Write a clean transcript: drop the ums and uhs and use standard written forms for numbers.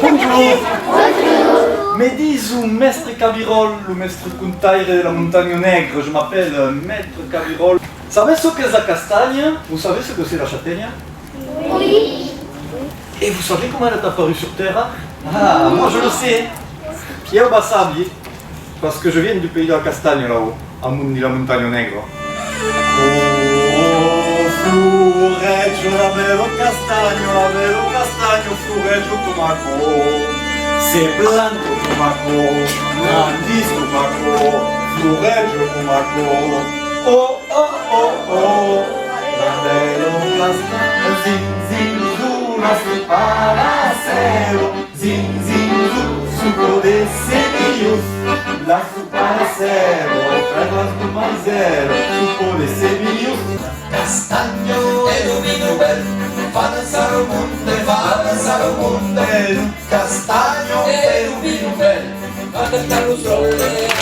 Bonjour. Me dis ou Maître Cabirol, ou Maître Contaire de la Montagne Nègre, je m'appelle Maître Cabirol. Savez ce qu'est la castagne? Vous savez ce que c'est la châtaigne? Oui. Et vous savez comment elle est apparue sur Terre? Ah, moi je le sais. Pierre Bassabi, parce que je viens du pays de la castagne là-haut, à la Montagne Nègre. Oh, Flureggio, la bello castagno, Flureggio tomaco. Se blanco tomaco, grandis tomaco, Flureggio tomaco. Oh, oh, oh, oh, la bello castagno, zin, zin, zu, la su paracero, zin, zin, zu, suco de semillos, la su paracero, perlas do maizero, suco de semillos. Castagno e lumino bel, fa danzare o monte, Castagno e lumino bel, fa danzare lo sole.